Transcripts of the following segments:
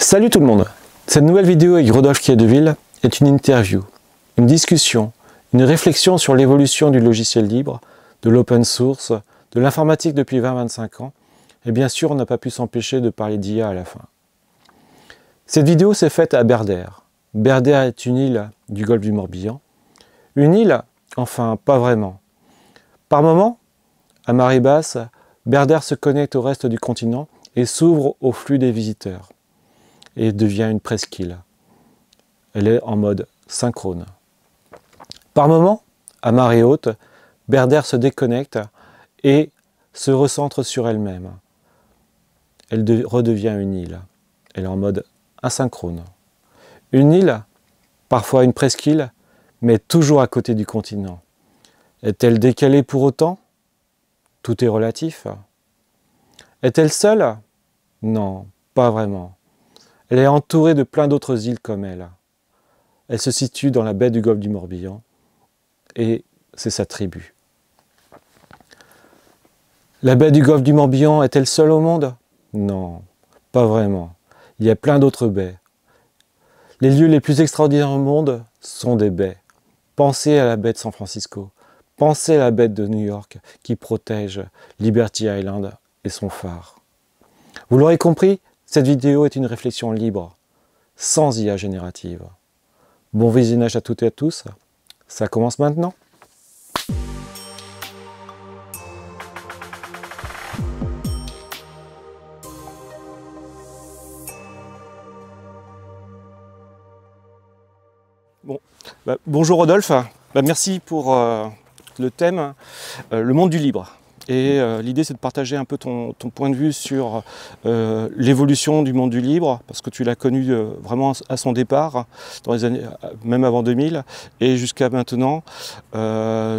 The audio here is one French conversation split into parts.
Salut tout le monde. Cette nouvelle vidéo avec Rodolphe Kiedeville est une interview, une discussion, une réflexion sur l'évolution du logiciel libre, de l'open source, de l'informatique depuis 20-25 ans, et bien sûr on n'a pas pu s'empêcher de parler d'IA à la fin. Cette vidéo s'est faite à Berdères. Berdères est une île du golfe du Morbihan. Une île, enfin pas vraiment. Par moments, à marée basse, Berdères se connecte au reste du continent et s'ouvre au flux des visiteurs. Et devient une presqu'île. Elle est en mode synchrone. Par moments, à marée haute, Berdères se déconnecte et se recentre sur elle-même. Elle redevient une île. Elle est en mode asynchrone. Une île, parfois une presqu'île, mais toujours à côté du continent. Est-elle décalée pour autant? Tout est relatif. Est-elle seule? Non, pas vraiment. Elle est entourée de plein d'autres îles comme elle. Elle se situe dans la baie du golfe du Morbihan et c'est sa tribu. La baie du golfe du Morbihan est-elle seule au monde? Non, pas vraiment. Il y a plein d'autres baies. Les lieux les plus extraordinaires au monde sont des baies. Pensez à la baie de San Francisco. Pensez à la baie de New York qui protège Liberty Island et son phare. Vous l'aurez compris, cette vidéo est une réflexion libre, sans IA générative. Bon visionnage à toutes et à tous, ça commence maintenant. Bon, bonjour Rodolphe, merci pour le thème, le monde du libre. Et l'idée c'est de partager un peu ton point de vue sur l'évolution du monde du libre, parce que tu l'as connu vraiment à son départ, dans les années, même avant 2000, et jusqu'à maintenant.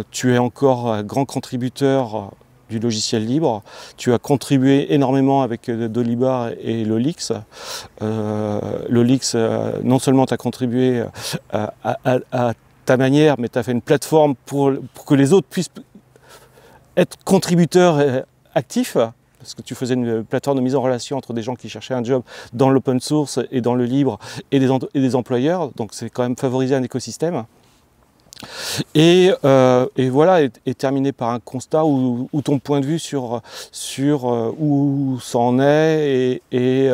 Tu es encore un grand contributeur du logiciel libre. Tu as contribué énormément avec Dolibar et Lolix. Lolix, non seulement tu as contribué à ta manière, mais tu as fait une plateforme pour que les autres puissent être contributeur actif, parce que tu faisais une plateforme de mise en relation entre des gens qui cherchaient un job dans l'open source et dans le libre et des employeurs, donc c'est quand même favoriser un écosystème. Et voilà, est terminé par un constat ou ton point de vue sur où ça en est et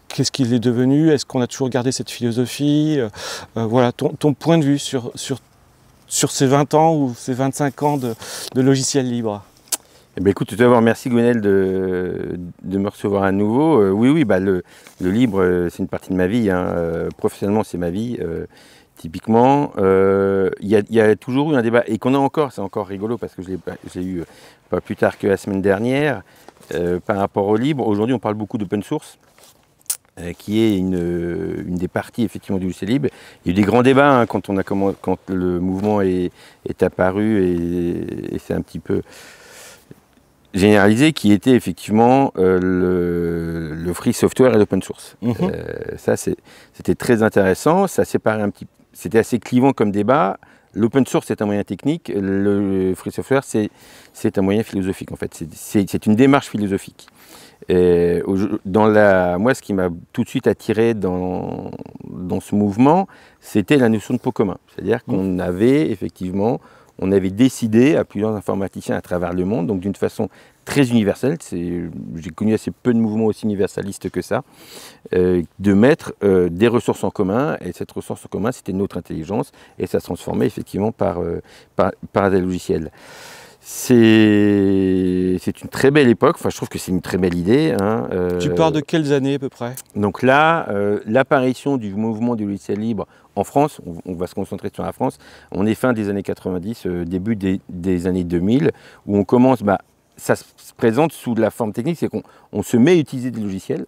qu'est-ce qu'il est devenu, est-ce qu'on a toujours gardé cette philosophie, voilà, ton point de vue sur ces 20 ans ou ces 25 ans de logiciel libre. Eh bien, écoute, tout d'abord, merci Gwenel de me recevoir à nouveau. Oui, le libre, c'est une partie de ma vie. Hein. Professionnellement, c'est ma vie. Typiquement, il y a toujours eu un débat, et qu'on a encore, c'est encore rigolo, parce que je l'ai eu pas plus tard que la semaine dernière, par rapport au libre. Aujourd'hui, on parle beaucoup d'open source, qui est une des parties effectivement du logiciel libre. Il y a eu des grands débats hein, quand le mouvement est apparu et c'est un petit peu généralisé, qui était effectivement le free software et l'open source. Ça c'était très intéressant, ça séparait un petit, c'était assez clivant comme débat. L'open source c'est un moyen technique, le free software c'est un moyen philosophique en fait, c'est une démarche philosophique. Moi, ce qui m'a tout de suite attiré dans ce mouvement, c'était la notion de pot commun. C'est-à-dire qu'on avait effectivement, on avait décidé à plusieurs informaticiens à travers le monde, donc d'une façon très universelle, j'ai connu assez peu de mouvements aussi universalistes que ça, de mettre des ressources en commun, et cette ressource en commun, c'était notre intelligence, et ça se transformait effectivement par des logiciels. C'est une très belle époque, enfin je trouve que c'est une très belle idée. Hein. Tu parles de quelles années à peu près? Donc là, l'apparition du mouvement du logiciel libre en France, on va se concentrer sur la France, on est fin des années 90, début des années 2000, où on commence, ça se présente sous la forme technique, c'est qu'on se met à utiliser des logiciels,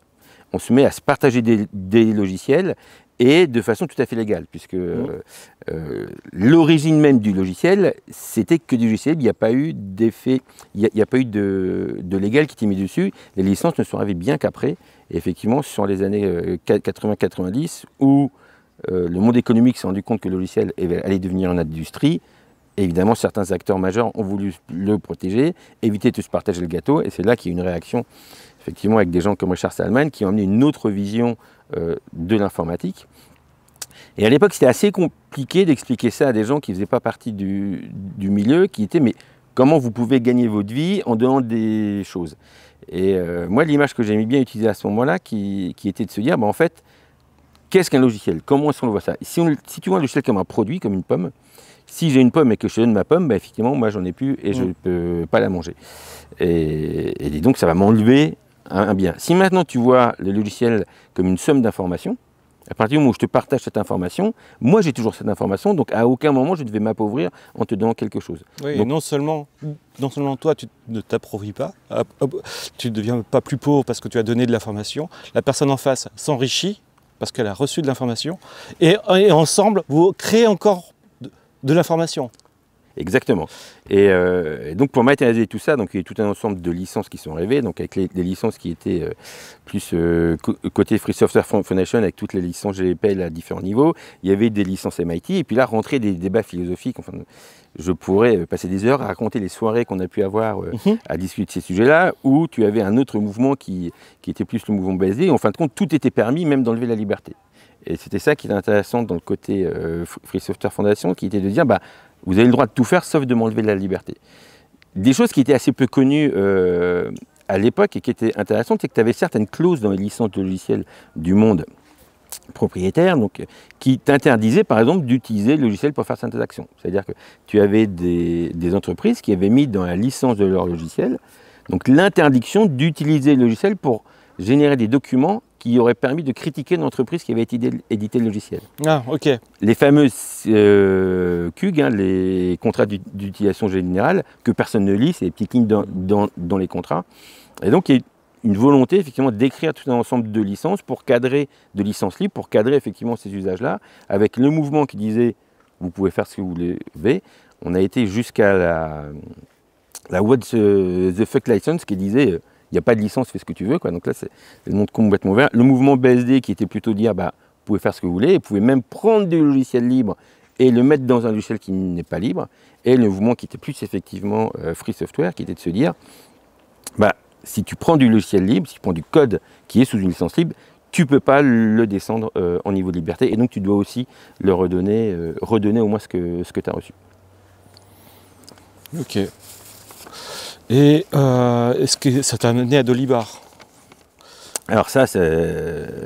on se met à se partager des logiciels, et de façon tout à fait légale, puisque l'origine même du logiciel, c'était que du logiciel, il n'y a pas eu d'effet, il n'y a pas eu de légal qui était mis dessus, les licences ne sont arrivées bien qu'après, et effectivement, ce sont les années 80-90, où le monde économique s'est rendu compte que le logiciel allait devenir une industrie, évidemment, certains acteurs majeurs ont voulu le protéger, éviter de se partager le gâteau, et c'est là qu'il y a eu une réaction, effectivement, avec des gens comme Richard Stallman, qui ont amené une autre vision de l'informatique. Et à l'époque, c'était assez compliqué d'expliquer ça à des gens qui ne faisaient pas partie du milieu, qui étaient, mais comment vous pouvez gagner votre vie en donnant des choses? Et moi, l'image que j'aimais bien utiliser à ce moment-là, qui était de se dire, en fait, qu'est-ce qu'un logiciel? Comment est-ce qu'on le voit ça? Si tu vois un logiciel comme un produit, comme une pomme, si j'ai une pomme et que je te donne ma pomme, effectivement, moi, j'en ai plus et je ne peux pas la manger. Et donc, ça va m'enlever un bien. Si maintenant, tu vois le logiciel comme une somme d'informations, à partir du moment où je te partage cette information, moi j'ai toujours cette information, donc à aucun moment je ne vais m'appauvrir en te donnant quelque chose. Oui, donc, et non seulement toi tu ne t'appauvris pas, tu ne deviens pas plus pauvre parce que tu as donné de l'information, la personne en face s'enrichit parce qu'elle a reçu de l'information, et ensemble vous créez encore de l'information. Exactement. Et donc pour matérialiser tout ça, donc il y a tout un ensemble de licences qui sont arrivées, donc avec les licences qui étaient plus côté Free Software Foundation, avec toutes les licences GPL à différents niveaux. Il y avait des licences MIT, et puis là rentraient des débats philosophiques. Enfin, je pourrais passer des heures à raconter les soirées qu'on a pu avoir à discuter de ces sujets-là, où tu avais un autre mouvement qui était plus le mouvement BSD. En fin de compte, tout était permis, même d'enlever la liberté. Et c'était ça qui était intéressant dans le côté Free Software Foundation, qui était de dire, vous avez le droit de tout faire, sauf de m'enlever la liberté. Des choses qui étaient assez peu connues à l'époque et qui étaient intéressantes, c'est que tu avais certaines clauses dans les licences de logiciels du monde propriétaire, donc, qui t'interdisaient par exemple d'utiliser le logiciel pour faire certaines actions. C'est-à-dire que tu avais des entreprises qui avaient mis dans la licence de leur logiciel donc l'interdiction d'utiliser le logiciel pour générer des documents qui auraient permis de critiquer une entreprise qui avait édité le logiciel. Ah, ok. Les fameux CUG, les contrats d'utilisation générale, que personne ne lit, c'est des petites lignes dans les contrats. Et donc, il y a une volonté, effectivement, d'écrire tout un ensemble de licences pour cadrer, de licences libres, pour cadrer, effectivement, ces usages-là, avec le mouvement qui disait, vous pouvez faire ce que vous voulez. On a été jusqu'à la What the Fuck License, qui disait, il n'y a pas de licence, fais ce que tu veux, quoi. Donc là, c'est le monde complètement ouvert. Le mouvement BSD qui était plutôt dire, vous pouvez faire ce que vous voulez, vous pouvez même prendre du logiciel libre et le mettre dans un logiciel qui n'est pas libre. Et le mouvement qui était plus effectivement Free Software, qui était de se dire, si tu prends du logiciel libre, si tu prends du code qui est sous une licence libre, tu ne peux pas le descendre en niveau de liberté. Et donc tu dois aussi le redonner au moins ce que tu as reçu. Ok. Et est-ce que ça t'a amené à Dolibar? Alors ça,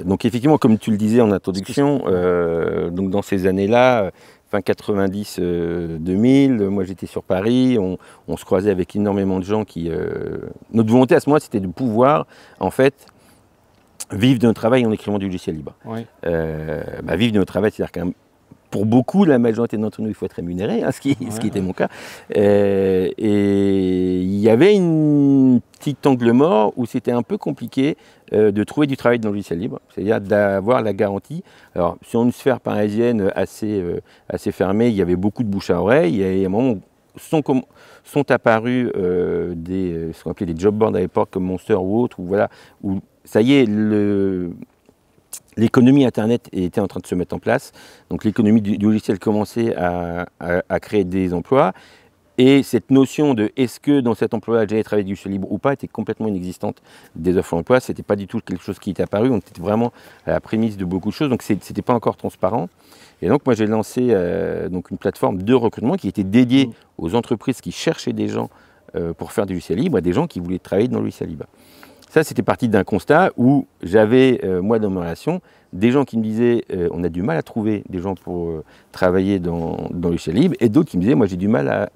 donc effectivement, comme tu le disais en introduction, donc dans ces années-là, fin 90-2000, moi j'étais sur Paris, on se croisait avec énormément de gens qui... notre volonté à ce moment-là, c'était de pouvoir, en fait, vivre de notre travail en écrivant du logiciel libre. Oui. Vivre de notre travail, c'est-à-dire qu'un... Pour beaucoup, la majorité d'entre nous, il faut être rémunéré, ce qui était mon cas. Et il y avait une petite angle mort où c'était un peu compliqué de trouver du travail dans le logiciel libre, c'est-à-dire d'avoir la garantie. Alors, sur une sphère parisienne assez fermée, il y avait beaucoup de bouche à oreille. Et à un moment, sont apparus ce qu'on appelait des job boards à l'époque, comme Monster ou autres, où ça y est, l'économie Internet était en train de se mettre en place, donc l'économie du logiciel commençait à créer des emplois, et cette notion de est-ce que dans cet emploi j'allais travailler du logiciel libre ou pas était complètement inexistante des offres d'emploi, c'était pas du tout quelque chose qui était apparu, on était vraiment à la prémisse de beaucoup de choses, donc c'était pas encore transparent. Et donc moi j'ai lancé donc une plateforme de recrutement qui était dédiée aux entreprises qui cherchaient des gens pour faire du logiciel libre, à des gens qui voulaient travailler dans le logiciel libre. Ça, c'était parti d'un constat où j'avais, moi, dans ma relation, des gens qui me disaient on a du mal à trouver des gens pour travailler dans le logiciel libre, et d'autres qui me disaient moi, j'ai du mal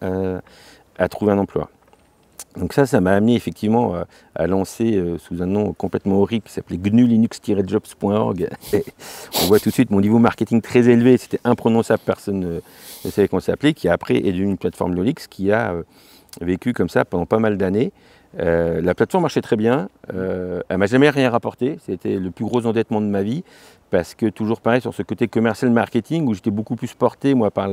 à trouver un emploi. Donc ça m'a amené effectivement à lancer sous un nom complètement horrible qui s'appelait gnu-linux-jobs.org. On voit tout de suite mon niveau marketing très élevé, c'était imprononçable, personne ne savait comment ça s'appelait, qui après est devenu une plateforme Linux qui a vécu comme ça pendant pas mal d'années. La plateforme marchait très bien, elle m'a jamais rien rapporté, c'était le plus gros endettement de ma vie, parce que toujours pareil sur ce côté commercial marketing où j'étais beaucoup plus porté moi par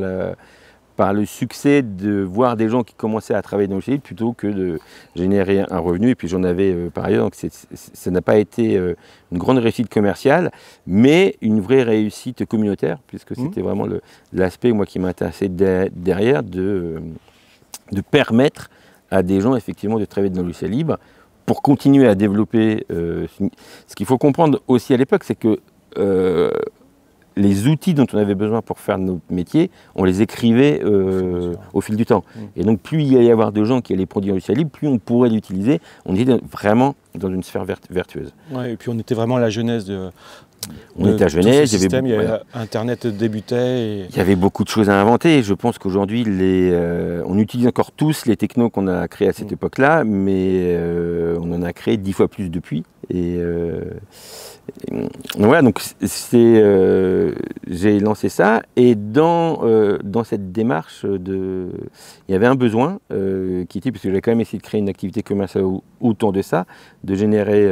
par le succès de voir des gens qui commençaient à travailler dans le logiciel libre plutôt que de générer un revenu. Et puis j'en avais par ailleurs, donc ça n'a pas été une grande réussite commerciale, mais une vraie réussite communautaire, puisque c'était vraiment l'aspect moi qui m'intéressait derrière de permettre à des gens effectivement de travailler dans le logiciel libre pour continuer à développer. Ce qu'il faut comprendre aussi à l'époque, c'est que les outils dont on avait besoin pour faire notre métier, on les écrivait au fil du temps. Et donc plus il allait y avoir de gens qui allaient produire du logiciel libre, plus on pourrait l'utiliser. On était vraiment dans une sphère vertueuse. Ouais, et puis on était vraiment à la genèse de... On était à Genève, Internet débutait. Il y avait beaucoup de choses à inventer. Je pense qu'aujourd'hui, on utilise encore tous les technos qu'on a créés à cette époque-là, mais on en a créé 10 fois plus depuis. Et voilà, donc j'ai lancé ça. Et dans cette démarche, il y avait un besoin qui était, puisque j'avais quand même essayé de créer une activité commerciale autour de ça, de générer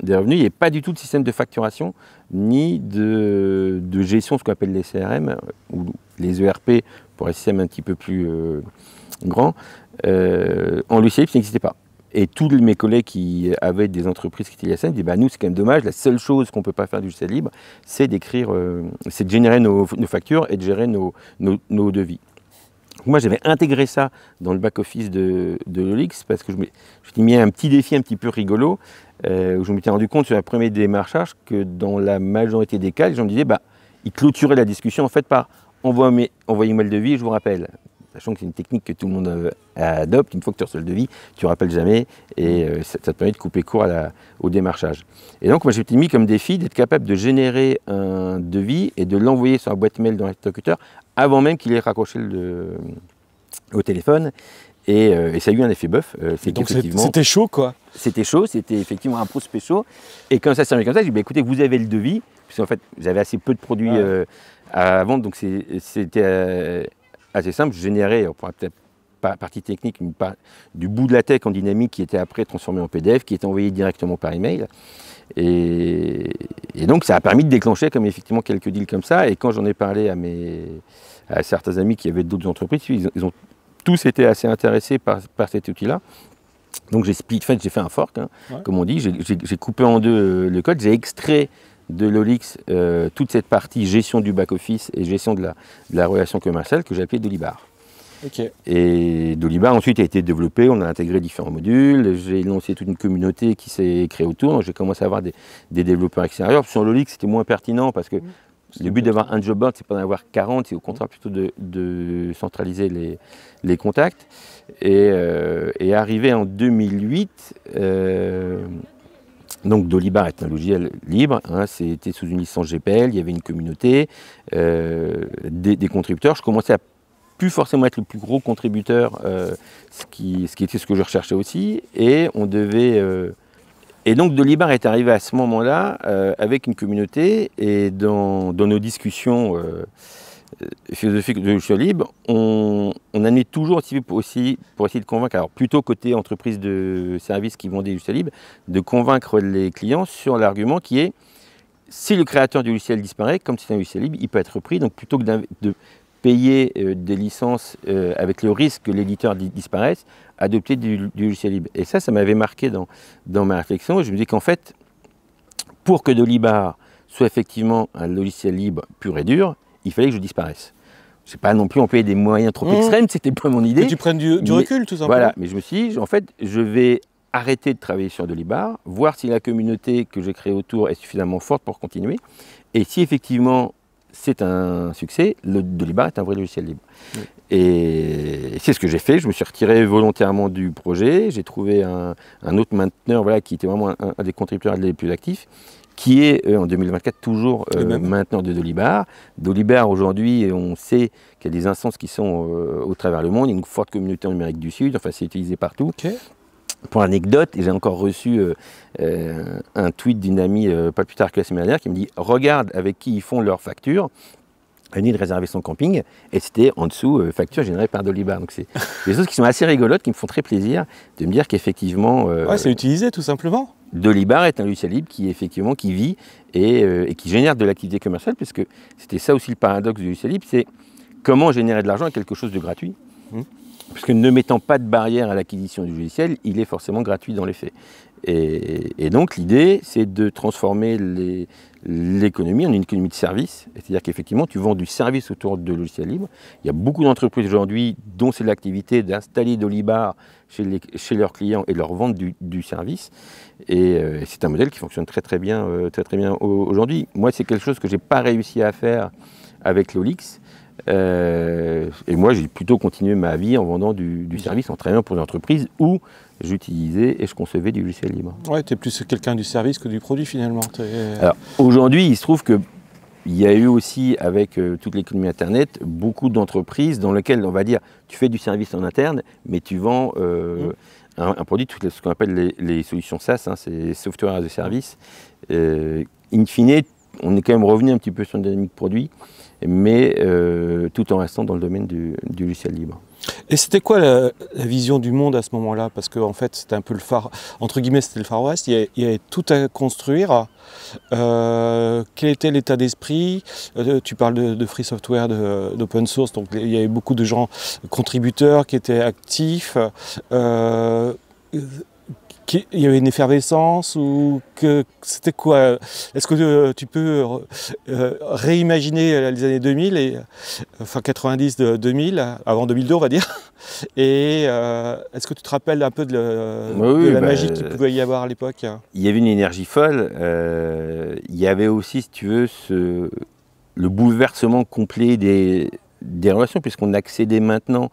des revenus. Il n'y avait pas du tout de système de facturation ni de gestion, ce qu'on appelle les CRM ou les ERP pour les systèmes un petit peu plus grands. En logiciel libre, ça n'existait pas. Et tous mes collègues qui avaient des entreprises qui étaient liées à ça me disaient bah, nous, c'est quand même dommage, la seule chose qu'on ne peut pas faire du logiciel libre, c'est c'est de générer nos factures et de gérer nos devis. Moi, j'avais intégré ça dans le back-office de Lolix parce que je m'étais mis un petit défi un petit peu rigolo où je m'étais rendu compte sur la première démarchage que dans la majorité des cas, les gens me disaient bah, ils clôturaient la discussion en fait par envoyez-moi le devis et je vous rappelle. Sachant que c'est une technique que tout le monde adopte, une fois que tu reçois le devis, tu ne rappelles jamais et ça te permet de couper court au démarchage. Et donc moi j'étais mis comme défi d'être capable de générer un devis et de l'envoyer sur la boîte mail dans l'interlocuteur avant même qu'il ait raccroché au téléphone. Et ça a eu un effet bœuf. Donc c'était chaud quoi. C'était chaud, c'était effectivement un prospect chaud. Et quand ça s'est arrivé comme ça, j'ai dit bah, écoutez, vous avez le devis, puisqu'en fait j'avais assez peu de produits à vendre, donc c'était assez simple. Je générais, pour la partie technique, du bout de la tech en dynamique qui était après transformé en PDF, qui était envoyé directement par email. Et donc ça a permis de déclencher comme effectivement quelques deals comme ça. Et quand j'en ai parlé à certains amis qui avaient d'autres entreprises, ils ont tous été assez intéressés par cet outil-là. Donc j'ai fait un fork, comme on dit, j'ai coupé en deux le code, j'ai extrait de Lolix toute cette partie gestion du back-office et gestion de la relation commerciale que j'ai appelée Dolibar. Okay. Et Dolibar ensuite a été développé, on a intégré différents modules, j'ai lancé toute une communauté qui s'est créée autour, j'ai commencé à avoir des développeurs extérieurs. Sur Lolix c'était moins pertinent parce que le but d'avoir un job board, c'est pas d'en avoir 40, c'est au contraire plutôt de centraliser les contacts. Et arrivé en 2008, donc Dolibar est un logiciel libre, c'était sous une licence GPL, il y avait une communauté, des contributeurs. Je commençais à plus forcément être le plus gros contributeur, ce qui était ce que je recherchais aussi, et on devait... Et donc Dolibar est arrivé à ce moment-là avec une communauté, et dans nos discussions philosophiques de logiciel libre, on amenait toujours pour essayer de convaincre, alors plutôt côté entreprise de services qui vendait du logiciel libre, de convaincre les clients sur l'argument qui est si le créateur du logiciel disparaît, comme c'est un logiciel libre, il peut être repris, donc plutôt que de payer des licences avec le risque que l'éditeur disparaisse, adopter du logiciel libre. Et ça m'avait marqué dans ma réflexion. Et je me dis qu'en fait, pour que Dolibar soit effectivement un logiciel libre pur et dur, il fallait que je disparaisse. Je n'ai pas non plus employé des moyens trop extrêmes, c'était pas mon idée. Que tu prennes du recul, tout simplement. Voilà, mais je me suis dit, en fait, je vais arrêter de travailler sur Dolibar, voir si la communauté que j'ai créée autour est suffisamment forte pour continuer. Et si effectivement c'est un succès, le Dolibar est un vrai logiciel libre. Oui. Et c'est ce que j'ai fait, je me suis retiré volontairement du projet, j'ai trouvé un autre mainteneur qui était vraiment un des contributeurs les plus actifs, qui est en 2024 toujours mainteneur de Dolibar. Dolibar aujourd'hui, on sait qu'il y a des instances qui sont au travers le monde, il y a une forte communauté en Amérique du Sud, enfin c'est utilisé partout. Okay. Pour l'anecdote, j'ai encore reçu un tweet d'une amie pas plus tard que la semaine dernière qui me dit « Regarde avec qui ils font leurs factures ». Elle venait de réserver son camping et c'était en dessous facture générée par Dolibar. Donc c'est des choses qui sont assez rigolotes, qui me font très plaisir de me dire qu'effectivement... c'est utilisé tout simplement. Dolibar est un logiciel libre qui vit et qui génère de l'activité commerciale, puisque c'était ça aussi le paradoxe du logiciel libre, c'est comment générer de l'argent avec quelque chose de gratuit. Parce que ne mettant pas de barrière à l'acquisition du logiciel, il est forcément gratuit dans les faits. Et donc l'idée, c'est de transformer l'économie en une économie de service. C'est-à-dire qu'effectivement, tu vends du service autour de logiciels libres. Il y a beaucoup d'entreprises aujourd'hui dont c'est l'activité d'installer Dolibar chez leurs clients et leur vendre du service. Et c'est un modèle qui fonctionne très bien aujourd'hui. Moi, c'est quelque chose que je n'ai pas réussi à faire avec l'Olix. Et moi, j'ai plutôt continué ma vie en vendant du service, en travaillant pour une entreprise où j'utilisais et je concevais du logiciel libre. Ouais, tu es plus quelqu'un du service que du produit finalement. Alors aujourd'hui, il se trouve qu'il y a eu aussi, avec toute l'économie Internet, beaucoup d'entreprises dans lesquelles, on va dire, tu fais du service en interne, mais tu vends un produit, ce qu'on appelle les solutions SaaS, hein, c'est Software as a Service. In fine, on est quand même revenu un petit peu sur une dynamique produit, mais tout en restant dans le domaine du logiciel libre. Et c'était quoi la vision du monde à ce moment-là? Parce qu'en fait, c'était un peu le phare, entre guillemets, c'était le Far West, il y avait tout à construire. Quel était l'état d'esprit? Tu parles de free software, d'open source, donc il y avait beaucoup de gens contributeurs qui étaient actifs. Il y avait une effervescence ou que c'était quoi? Est-ce que tu peux réimaginer les années 2000 enfin 90 2000 avant 2002 on va dire, et est-ce que tu te rappelles un peu de la magie qu'il pouvait y avoir à l'époque? Il y avait une énergie folle, il y avait aussi, si tu veux, le bouleversement complet des relations, puisqu'on accédait maintenant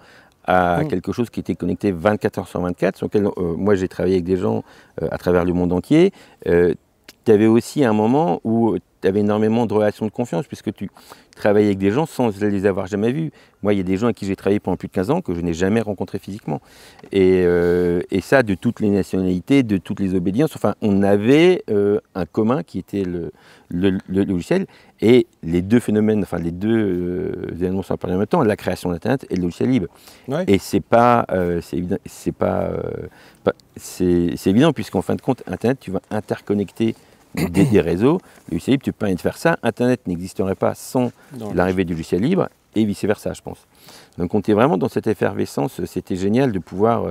à quelque chose qui était connecté 24 heures sur 24, sur lequel moi j'ai travaillé avec des gens à travers le monde entier. Tu avais aussi un moment où tu avais énormément de relations de confiance, puisque tu travaillais avec des gens sans les avoir jamais vus. Moi, il y a des gens avec qui j'ai travaillé pendant plus de 15 ans que je n'ai jamais rencontrés physiquement. Et ça, de toutes les nationalités, de toutes les obédiences. Enfin, on avait un commun qui était le logiciel. Et les deux phénomènes, enfin les deux événements sont apparus en même temps, la création d'Internet et le logiciel libre. Ouais. Et c'est évident, puisqu'en fin de compte, Internet, tu vas interconnecter des réseaux. Le logiciel libre, tu permets de faire ça. Internet n'existerait pas sans l'arrivée du logiciel libre, et vice-versa, je pense. Donc on était vraiment dans cette effervescence. C'était génial de pouvoir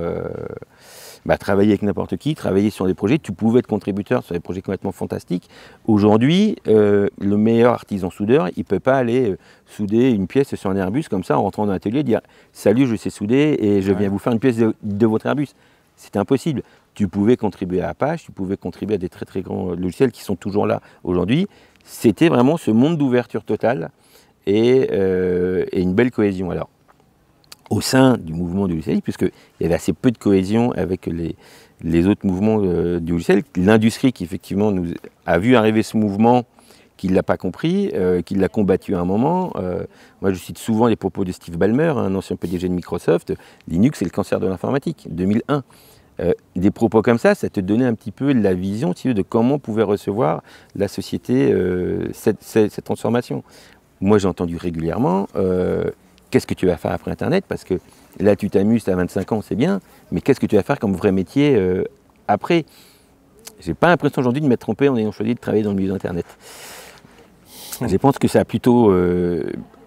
travailler avec n'importe qui, travailler sur des projets. Tu pouvais être contributeur sur des projets complètement fantastiques. Aujourd'hui, le meilleur artisan soudeur, il ne peut pas aller souder une pièce sur un Airbus comme ça en rentrant dans l'atelier et dire « Salut, je sais souder et je viens vous faire une pièce de votre Airbus ». C'est impossible. Tu pouvais contribuer à Apache, tu pouvais contribuer à des très grands logiciels qui sont toujours là aujourd'hui. C'était vraiment ce monde d'ouverture totale et une belle cohésion. Alors, au sein du mouvement du logiciel, puisqu'il y avait assez peu de cohésion avec les autres mouvements du logiciel. L'industrie qui effectivement nous a vu arriver ce mouvement, qui ne l'a pas compris, qui l'a combattu à un moment. Moi je cite souvent les propos de Steve Ballmer, un ancien PDG de Microsoft, Linux c'est le cancer de l'informatique, 2001. Des propos comme ça te donnait un petit peu la vision de comment pouvait recevoir la société cette transformation. Moi j'ai entendu régulièrement qu'est-ce que tu vas faire après Internet? Parce que là, tu t'amuses, tu as 25 ans, c'est bien, mais qu'est-ce que tu vas faire comme vrai métier après? J'ai pas l'impression aujourd'hui de m'être trompé en ayant choisi de travailler dans le milieu d'Internet. Je pense que ça a plutôt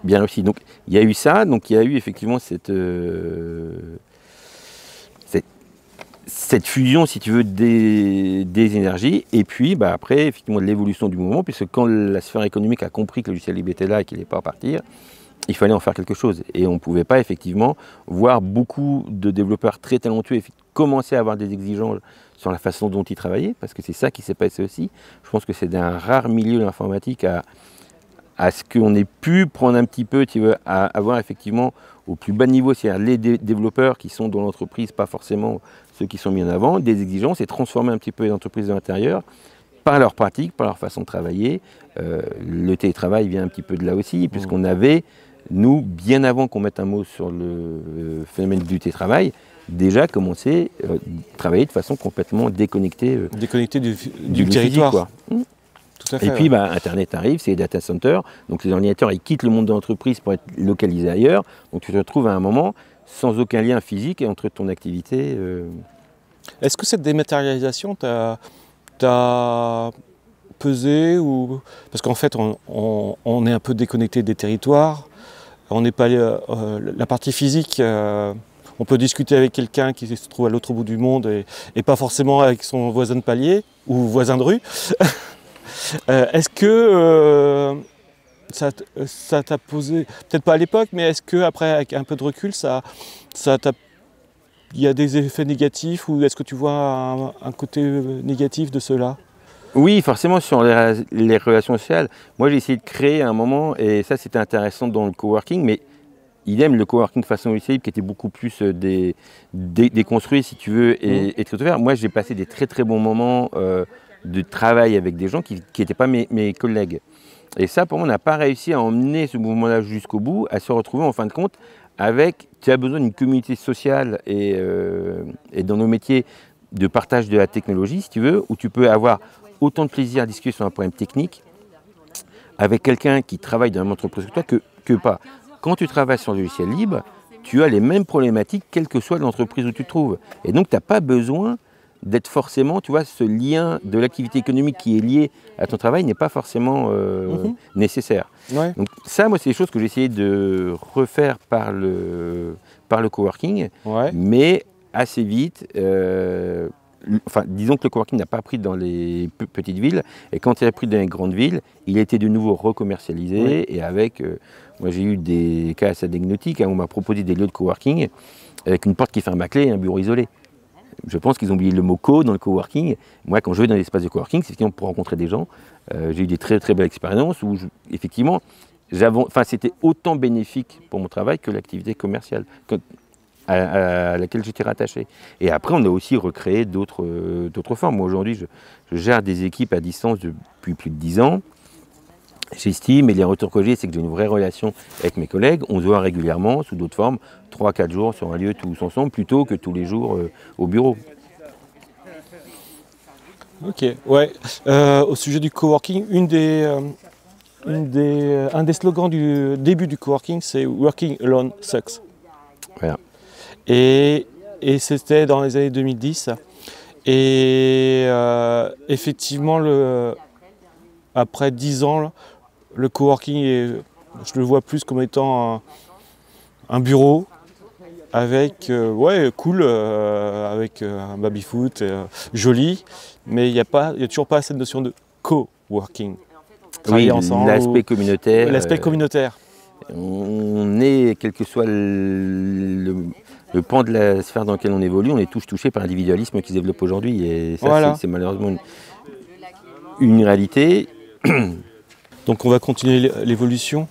bien réussi. Donc, il y a eu ça, donc il y a eu effectivement cette fusion, si tu veux, des énergies, et puis après, effectivement, l'évolution du mouvement, puisque quand la sphère économique a compris que le logiciel libre était là et qu'il n'est pas à partir, il fallait en faire quelque chose. Et on ne pouvait pas effectivement voir beaucoup de développeurs très talentueux commencer à avoir des exigences sur la façon dont ils travaillaient, parce que c'est ça qui s'est passé aussi. Je pense que c'est d'un rare milieu de l'informatique à ce qu'on ait pu prendre un petit peu, à avoir effectivement au plus bas niveau, c'est-à-dire les développeurs qui sont dans l'entreprise, pas forcément ceux qui sont mis en avant, des exigences, et transformer un petit peu les entreprises de l'intérieur par leur pratique, par leur façon de travailler. Le télétravail vient un petit peu de là aussi, puisqu'on avait, nous, bien avant qu'on mette un mot sur le phénomène du télétravail, déjà commencé à travailler de façon complètement déconnectée. Déconnectée du territoire. Quoi. Tout à fait, et puis Internet arrive, c'est les data centers, donc les ordinateurs ils quittent le monde de l'entreprise pour être localisés ailleurs, donc tu te retrouves à un moment sans aucun lien physique entre ton activité. Est-ce que cette dématérialisation t'a pesé ou... Parce qu'en fait on est un peu déconnecté des territoires. On n'est pas la partie physique. On peut discuter avec quelqu'un qui se trouve à l'autre bout du monde et pas forcément avec son voisin de palier ou voisin de rue. Est-ce que ça t'a posé, peut-être pas à l'époque, mais est-ce que après, avec un peu de recul, il y a des effets négatifs ou est-ce que tu vois un côté négatif de cela? Oui, forcément, sur les relations sociales. Moi, j'ai essayé de créer à un moment, et ça, c'était intéressant dans le coworking, mais idem, le coworking façon logiciel libre qui était beaucoup plus déconstruit, si tu veux, et très ouvert. Moi, j'ai passé des très très bons moments de travail avec des gens qui n'étaient pas mes collègues. Et ça, pour moi, on n'a pas réussi à emmener ce mouvement-là jusqu'au bout, à se retrouver en fin de compte avec, tu as besoin d'une communauté sociale et dans nos métiers de partage de la technologie, si tu veux, où tu peux avoir autant de plaisir à discuter sur un problème technique avec quelqu'un qui travaille dans une entreprise que toi que pas. Quand tu travailles sur le logiciel libre, tu as les mêmes problématiques, quelle que soit l'entreprise où tu te trouves. Et donc, tu n'as pas besoin d'être forcément, tu vois, ce lien de l'activité économique qui est lié à ton travail n'est pas forcément nécessaire. Ouais. Donc ça, moi, c'est des choses que j'ai essayé de refaire par le coworking, Ouais. mais assez vite. Enfin, disons que le coworking n'a pas pris dans les petites villes, et quand il a pris dans les grandes villes, il a été de nouveau recommercialisé, oui. Et avec, moi j'ai eu des cas assez anecdotiques, hein, on m'a proposé des lieux de coworking avec une porte qui ferme à clé et un bureau isolé. Je pense qu'ils ont oublié le mot co dans le coworking. Moi, quand je vais dans l'espace de coworking, c'est effectivement pour rencontrer des gens. J'ai eu des très très belles expériences où, effectivement, c'était autant bénéfique pour mon travail que l'activité commerciale à laquelle j'étais rattaché. Et après, on a aussi recréé d'autres formes. Moi, aujourd'hui, je gère des équipes à distance depuis plus de 10 ans. J'estime, et les retours que j'ai, c'est que j'ai une vraie relation avec mes collègues. On se voit régulièrement, sous d'autres formes, 3-4 jours sur un lieu tous ensemble, plutôt que tous les jours au bureau. Ok, ouais. Au sujet du coworking, un des slogans du début du coworking, c'est « Working alone sucks ». Voilà. Et c'était dans les années 2010. Et effectivement, après 10 ans, le coworking, je le vois plus comme étant un bureau avec, ouais, cool, avec un baby-foot, joli, mais il n'y a toujours pas cette notion de coworking. Oui, l'aspect communautaire. L'aspect communautaire. On est, quel que soit le pan de la sphère dans laquelle on évolue, on est tous touchés par l'individualisme qui se développe aujourd'hui. Et ça, voilà. C'est malheureusement une réalité. Donc on va continuer l'évolution.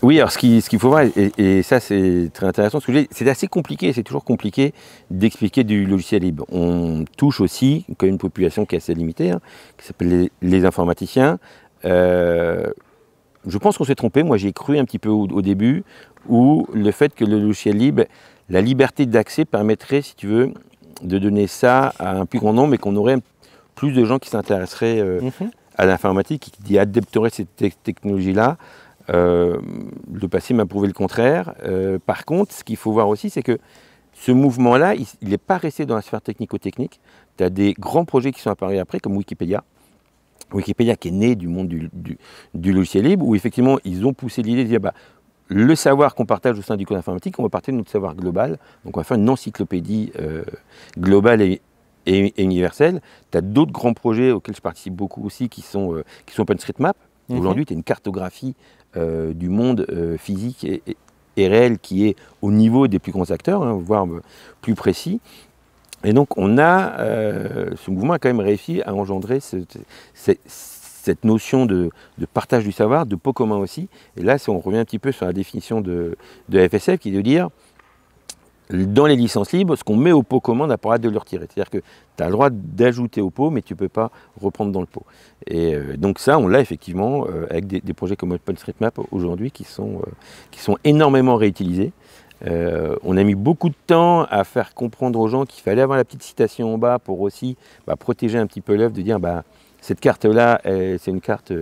Oui, alors ce qu'il faut voir, et ça c'est très intéressant, c'est assez compliqué, c'est toujours compliqué d'expliquer du logiciel libre. On touche aussi quand même une population qui est assez limitée, hein, qui s'appelle les informaticiens. Je pense qu'on s'est trompé, moi j'ai cru un petit peu au début, où le fait que le logiciel libre, la liberté d'accès permettrait, si tu veux, de donner ça à un plus grand nombre et qu'on aurait plus de gens qui s'intéresseraient à l'informatique, qui adopteraient cette technologie-là. Le passé m'a prouvé le contraire. Par contre, ce qu'il faut voir aussi, c'est que ce mouvement-là, il n'est pas resté dans la sphère technico-technique. Tu as des grands projets qui sont apparus après, comme Wikipédia. Wikipédia qui est né du monde du logiciel libre, où effectivement, ils ont poussé l'idée de dire le savoir qu'on partage au sein du code informatique, on va partager notre savoir global. Donc on va faire une encyclopédie globale et universelle. Tu as d'autres grands projets auxquels je participe beaucoup aussi, qui sont OpenStreetMap. Aujourd'hui, tu as une cartographie du monde physique et réel qui est au niveau des plus grands acteurs, hein, voire plus précis. Et donc, ce mouvement a quand même réussi à engendrer cette notion de partage du savoir, de pot commun aussi. Et là, on revient un petit peu sur la définition de la FSF, qui est de dire, dans les licences libres, ce qu'on met au pot commun, on n'a pas le droit de le retirer. C'est-à-dire que tu as le droit d'ajouter au pot, mais tu ne peux pas reprendre dans le pot. Et donc ça, on l'a effectivement avec des projets comme OpenStreetMap aujourd'hui qui sont énormément réutilisés. On a mis beaucoup de temps à faire comprendre aux gens qu'il fallait avoir la petite citation en bas pour aussi protéger un petit peu l'œuvre, de dire cette carte-là, c'est une carte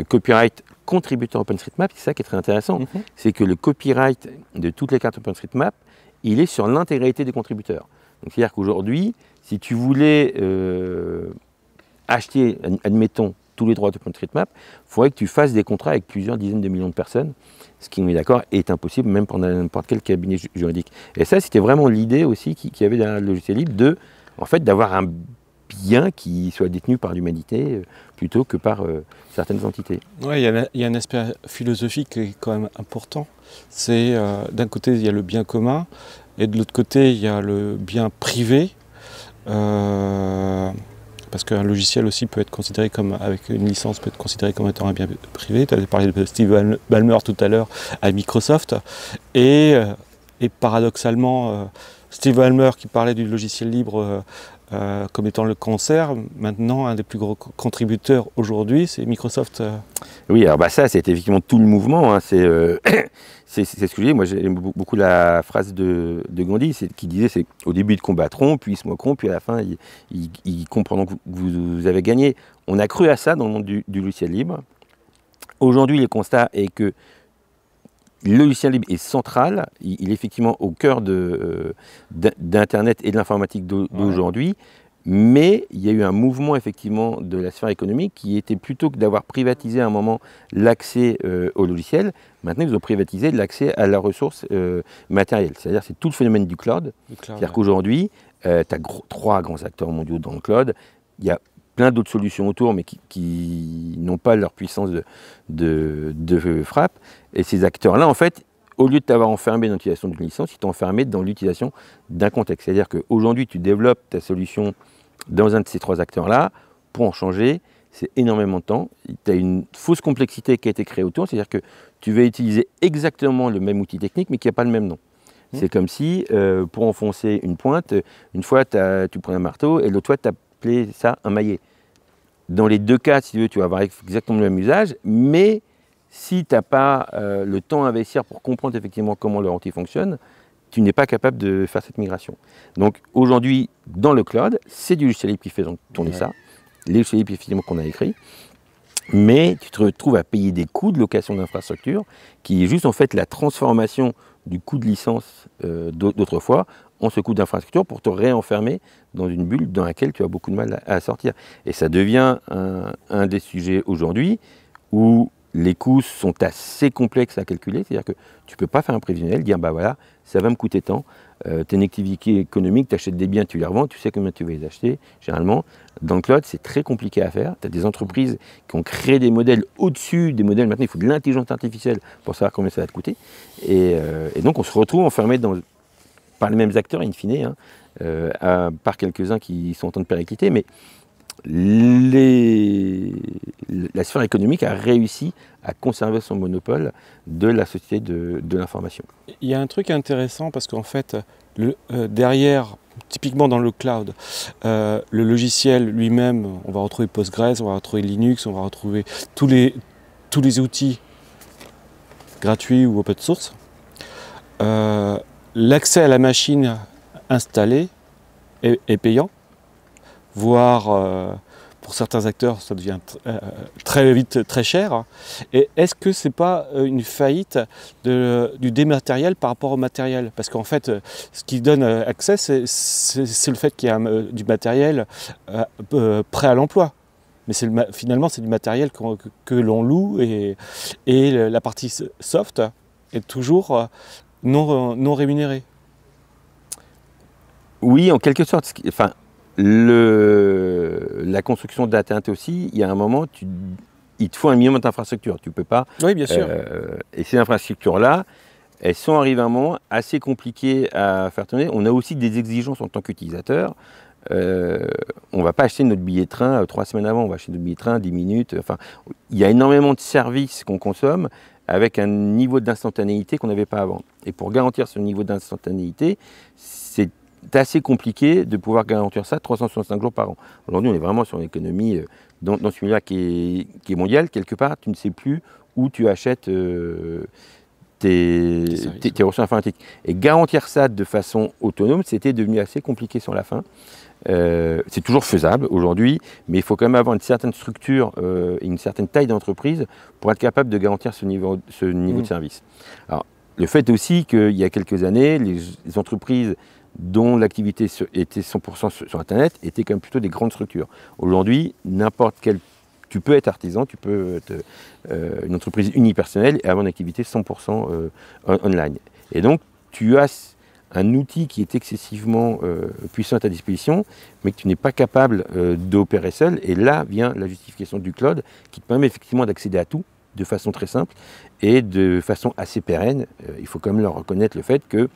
copyright contributeur OpenStreetMap. C'est ça qui est très intéressant, c'est que le copyright de toutes les cartes OpenStreetMap, il est sur l'intégralité des contributeurs. C'est-à-dire qu'aujourd'hui, si tu voulais acheter, admettons, tous les droits d'OpenStreetMap, il faudrait que tu fasses des contrats avec plusieurs dizaines de millions de personnes, ce qui, on est d'accord, est impossible même pour n'importe quel cabinet juridique. Et ça, c'était vraiment l'idée aussi qu'il y avait derrière le logiciel libre, en fait, d'avoir un bien qui soit détenu par l'humanité plutôt que par certaines entités. Ouais, il y a un aspect philosophique qui est quand même important. C'est d'un côté, il y a le bien commun, et de l'autre côté, il y a le bien privé. Parce qu'un logiciel aussi peut être considéré comme, avec une licence, peut être considéré comme étant un bien privé. Tu avais parlé de Steve Ballmer tout à l'heure à Microsoft. Et paradoxalement, Steve Ballmer qui parlait du logiciel libre comme étant le cancer, maintenant un des plus gros contributeurs aujourd'hui, c'est Microsoft. Oui, alors ça c'est effectivement tout le mouvement, hein, c'est ce que je dis. Moi j'aime beaucoup la phrase de Gandhi qui disait c'est au début ils te combattront, puis ils se moqueront, puis à la fin ils comprendront que vous avez gagné. On a cru à ça dans le monde du logiciel libre. Aujourd'hui le constat est que le logiciel libre est central, il est effectivement au cœur d'Internet et de l'informatique d'aujourd'hui, mais il y a eu un mouvement effectivement de la sphère économique qui était plutôt que d'avoir privatisé à un moment l'accès au logiciel, maintenant ils ont privatisé l'accès à la ressource matérielle. C'est-à-dire c'est tout le phénomène du cloud. C'est-à-dire qu'aujourd'hui, tu as trois grands acteurs mondiaux dans le cloud, il y a plein d'autres solutions autour, mais qui n'ont pas leur puissance de frappe. Et ces acteurs-là, en fait, au lieu de t'avoir enfermé dans l'utilisation d'une licence, ils t'ont enfermé dans l'utilisation d'un contexte. C'est-à-dire qu'aujourd'hui, tu développes ta solution dans un de ces trois acteurs-là. Pour en changer, c'est énormément de temps. Tu as une fausse complexité qui a été créée autour. C'est-à-dire que tu vas utiliser exactement le même outil technique, mais qui n'a pas le même nom. C'est comme si, pour enfoncer une pointe, une fois, tu prends un marteau, et l'autre fois, tu appelais ça un maillet. Dans les deux cas, si tu veux, tu vas avoir exactement le même usage, mais si tu n'as pas le temps à investir pour comprendre effectivement comment leur outil fonctionne, tu n'es pas capable de faire cette migration. Donc aujourd'hui, dans le cloud, c'est du logiciel libre qui fait tourner ça, les logiciels libres effectivement qu'on a écrits, mais tu te retrouves à payer des coûts de location d'infrastructure qui est juste en fait la transformation du coût de licence d'autrefois en ce coût d'infrastructure pour te réenfermer dans une bulle dans laquelle tu as beaucoup de mal à sortir. Et ça devient un des sujets aujourd'hui où les coûts sont assez complexes à calculer, c'est-à-dire que tu ne peux pas faire un prévisionnel, dire bah voilà, ça va me coûter tant, tu as une activité économique, tu achètes des biens, tu les revends, tu sais combien tu vas les acheter. Généralement, dans le cloud, c'est très compliqué à faire. Tu as des entreprises qui ont créé des modèles au-dessus des modèles. Maintenant, il faut de l'intelligence artificielle pour savoir combien ça va te coûter. Et donc, on se retrouve enfermé par les mêmes acteurs, in fine, hein, par quelques-uns qui sont en train de péricliter, mais la sphère économique a réussi à conserver son monopole de la société de l'information. Il y a un truc intéressant parce qu'en fait, derrière, typiquement dans le cloud, le logiciel lui-même, on va retrouver Postgres, on va retrouver Linux, on va retrouver tous les outils gratuits ou open source. L'accès à la machine installée est payant, voire pour certains acteurs ça devient très vite très cher. Et est-ce que c'est pas une faillite du dématériel par rapport au matériel? Parce qu'en fait, ce qui donne accès, c'est le fait qu'il y a du matériel prêt à l'emploi. Mais finalement, c'est du matériel que l'on loue et la partie soft est toujours non rémunérée. Oui, en quelque sorte. Enfin, la construction d'Internet aussi, il y a un moment, il te faut un minimum d'infrastructures. Tu peux pas. Oui, bien sûr. Et ces infrastructures-là, elles sont arrivées à un moment assez compliqué à faire tourner. On a aussi des exigences en tant qu'utilisateur. On ne va pas acheter notre billet de train 3 semaines avant, on va acheter notre billet de train 10 minutes. Enfin, il y a énormément de services qu'on consomme avec un niveau d'instantanéité qu'on n'avait pas avant. Et pour garantir ce niveau d'instantanéité, c'est assez compliqué de pouvoir garantir ça 365 jours par an. Aujourd'hui, on est vraiment sur une économie dans ce milieu-là qui est mondial. Quelque part, tu ne sais plus où tu achètes tes ressources informatiques. Et garantir ça de façon autonome, c'était devenu assez compliqué sur la fin. C'est toujours faisable aujourd'hui, mais il faut quand même avoir une certaine structure et une certaine taille d'entreprise pour être capable de garantir ce niveau de service. Alors, le fait aussi qu'il y a quelques années, les entreprises dont l'activité était 100% sur Internet étaient quand même plutôt des grandes structures. Aujourd'hui, n'importe quel tu peux être artisan, tu peux être une entreprise unipersonnelle et avoir une activité 100% online. Et donc, tu as un outil qui est excessivement puissant à ta disposition, mais que tu n'es pas capable d'opérer seul. Et là vient la justification du cloud, qui te permet effectivement d'accéder à tout de façon très simple et de façon assez pérenne. Il faut quand même leur reconnaître le fait que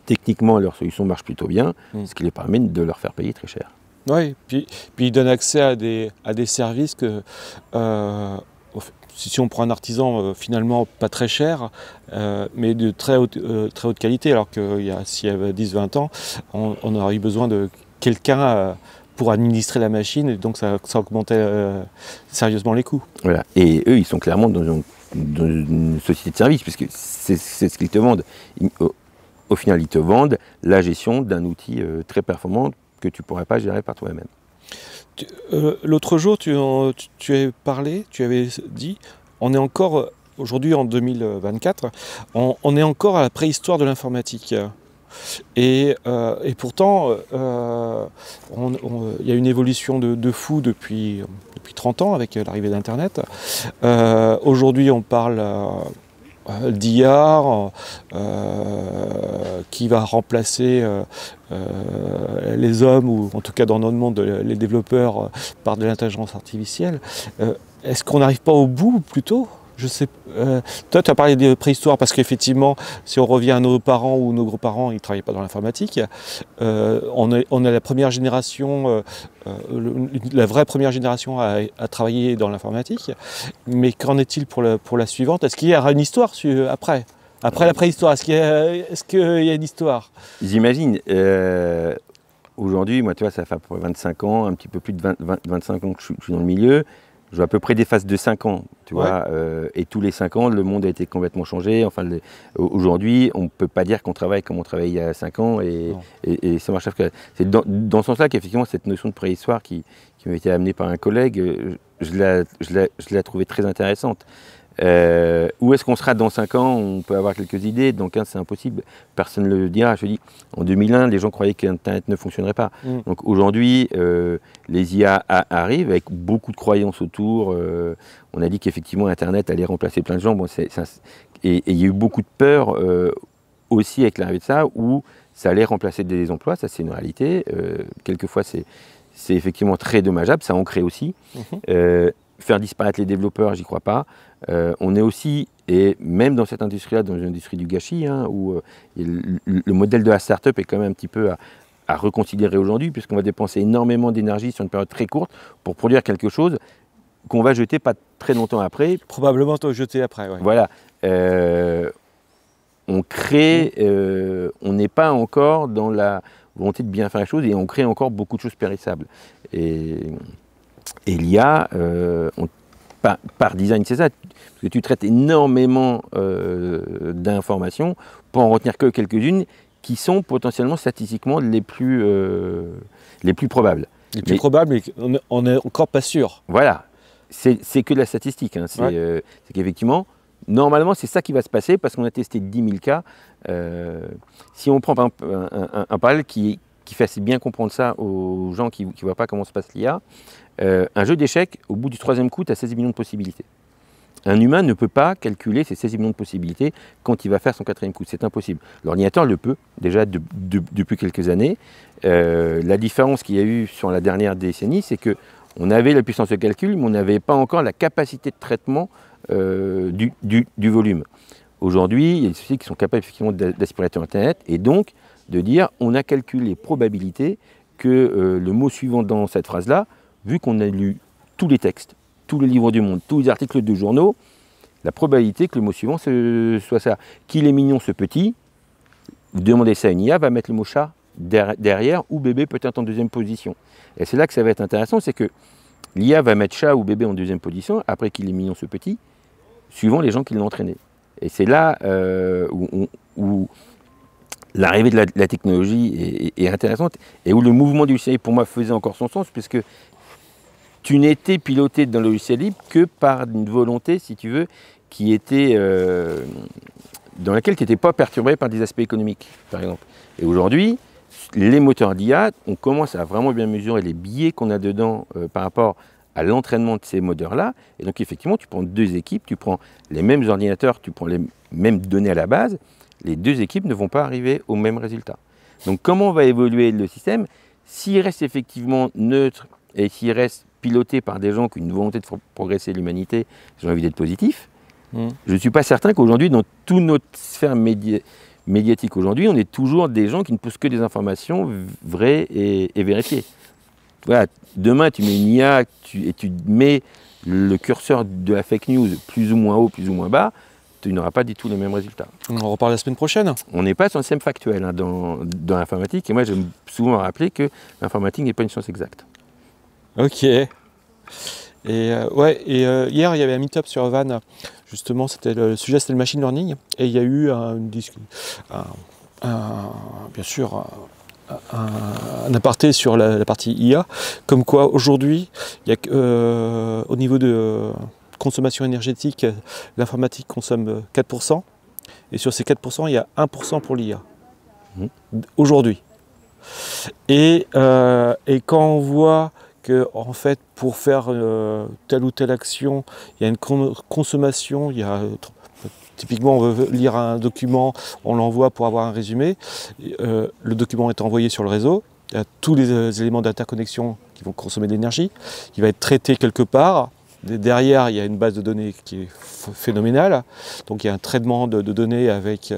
techniquement, leur solution marche plutôt bien, ce qui les permet de leur faire payer très cher. Oui, puis ils donnent accès à des services que, si on prend un artisan, finalement pas très cher, mais de très haute qualité, alors qu'il y a 10-20 ans, on aurait eu besoin de quelqu'un pour administrer la machine, et donc ça augmentait sérieusement les coûts. Voilà. Et eux, ils sont clairement dans une société de service, puisque c'est ce qu'ils te vendent. Au final, ils te vendent la gestion d'un outil très performant que tu ne pourrais pas gérer par toi-même. L'autre jour, tu avais parlé, tu avais dit, on est encore, aujourd'hui en 2024, on est encore à la préhistoire de l'informatique. Et pourtant, il y a une évolution de fou depuis 30 ans avec l'arrivée d'Internet. Aujourd'hui, on parle d'IA qui va remplacer les hommes, ou en tout cas dans notre monde les développeurs, par de l'intelligence artificielle. Est-ce qu'on n'arrive pas au bout plutôt? Je sais. Toi, tu as parlé de préhistoire parce qu'effectivement, si on revient à nos parents ou nos grands-parents, ils ne travaillaient pas dans l'informatique. On est la première génération, la vraie première génération à travailler dans l'informatique. Mais qu'en est-il pour la suivante? Est-ce qu'il y aura une histoire après la préhistoire? Est-ce qu'il y a une histoire? J'imagine. Aujourd'hui, moi, tu vois, ça fait à peu près 25 ans, un petit peu plus de 25 ans que je suis dans le milieu. Je vois à peu près des phases de 5 ans, tu vois, et tous les 5 ans, le monde a été complètement changé. Enfin, aujourd'hui, on ne peut pas dire qu'on travaille comme on travaillait il y a 5 ans et ça marche. C'est dans ce sens-là qu'effectivement, cette notion de préhistoire qui m'a été amenée par un collègue, je l'ai trouvée très intéressante. Où est-ce qu'on sera dans 5 ans? On peut avoir quelques idées. Dans 15, c'est impossible. Personne ne le dira. Je dis, en 2001, les gens croyaient qu'Internet ne fonctionnerait pas. Donc aujourd'hui, les IA arrivent avec beaucoup de croyances autour. On a dit qu'effectivement, Internet allait remplacer plein de gens. Bon, et il y a eu beaucoup de peur aussi avec l'arrivée de ça, où ça allait remplacer des emplois. Ça, c'est une réalité. Quelquefois, c'est effectivement très dommageable. Ça en crée aussi. Faire disparaître les développeurs, j'y crois pas. On est aussi, et même dans cette industrie-là, dans une industrie du gâchis, hein, où le modèle de la start-up est quand même un petit peu à reconsidérer aujourd'hui, puisqu'on va dépenser énormément d'énergie sur une période très courte pour produire quelque chose qu'on va jeter pas très longtemps après. Probablement jeter après, ouais. Voilà. On crée, on n'est pas encore dans la volonté de bien faire les choses, et on crée encore beaucoup de choses périssables. Et l'IA, par design, c'est ça, parce que tu traites énormément d'informations pour en retenir que quelques-unes qui sont potentiellement statistiquement les plus probables. Les plus probables, mais on n'est encore pas sûr. Voilà, c'est que de la statistique. Hein. C'est qu'effectivement, normalement, c'est ça qui va se passer, parce qu'on a testé 10 000 cas. Si on prend un parallèle qui fait assez bien comprendre ça aux gens qui ne voient pas comment se passe l'IA, un jeu d'échecs, au bout du 3e coup, tu as 16 millions de possibilités. Un humain ne peut pas calculer ces 16 millions de possibilités quand il va faire son 4e coup. C'est impossible. L'ordinateur le peut, déjà depuis quelques années. La différence qu'il y a eu sur la dernière décennie, c'est qu'on avait la puissance de calcul, mais on n'avait pas encore la capacité de traitement du volume. Aujourd'hui, il y a des sociétés qui sont capables effectivement d'aspirer à Internet, et donc de dire on a calculé les probabilités que le mot suivant dans cette phrase-là, vu qu'on a lu tous les textes, tous les livres du monde, tous les articles de journaux, la probabilité que le mot suivant soit ça. Qu'il est mignon ce petit, vous demandez ça à une IA, va mettre le mot chat derrière, ou bébé peut-être en 2e position. Et c'est là que ça va être intéressant, c'est que l'IA va mettre chat ou bébé en 2e position, après qu'il est mignon ce petit, suivant les gens qui l'ont entraîné. Et c'est là où l'arrivée de la technologie est intéressante, et où le mouvement du logiciel pour moi faisait encore son sens, puisque tu n'étais piloté dans le logiciel libre que par une volonté, si tu veux, qui était dans laquelle tu n'étais pas perturbé par des aspects économiques, par exemple. Et aujourd'hui, les moteurs d'IA, on commence à vraiment bien mesurer les biais qu'on a dedans par rapport à l'entraînement de ces modeurs-là. Et donc effectivement, tu prends deux équipes, tu prends les mêmes ordinateurs, tu prends les mêmes données à la base, les deux équipes ne vont pas arriver au même résultat. Donc comment va évoluer le système? S'il reste effectivement neutre et s'il reste piloté par des gens qui ont une volonté de faire progresser l'humanité, j'ai envie d'être positif, je ne suis pas certain qu'aujourd'hui, dans toute notre sphère médiatique aujourd'hui, on est toujours des gens qui ne poussent que des informations vraies et vérifiées. Voilà, demain, tu mets une IA et tu mets le curseur de la fake news plus ou moins haut, plus ou moins bas, tu n'auras pas du tout les mêmes résultats. On en reparle la semaine prochaine. On n'est pas sur un système factuel hein, dans l'informatique. Et moi, j'aime souvent rappeler que l'informatique n'est pas une science exacte. Ok. Et, hier, il y avait un meet-up sur Vannes. Justement, le sujet, c'était le machine learning. Et il y a eu bien sûr un aparté sur la partie IA. Comme quoi, aujourd'hui, au niveau de consommation énergétique, l'informatique consomme 4%. Et sur ces 4%, il y a 1% pour l'IA. Aujourd'hui. Et quand on voit que, en fait, pour faire telle ou telle action, il y a une consommation, typiquement, on veut lire un document, on l'envoie pour avoir un résumé. Le document est envoyé sur le réseau. Il y a tous les éléments d'interconnexion qui vont consommer de l'énergie. Il va être traité quelque part. Derrière, il y a une base de données qui est phénoménale. Donc, il y a un traitement de données avec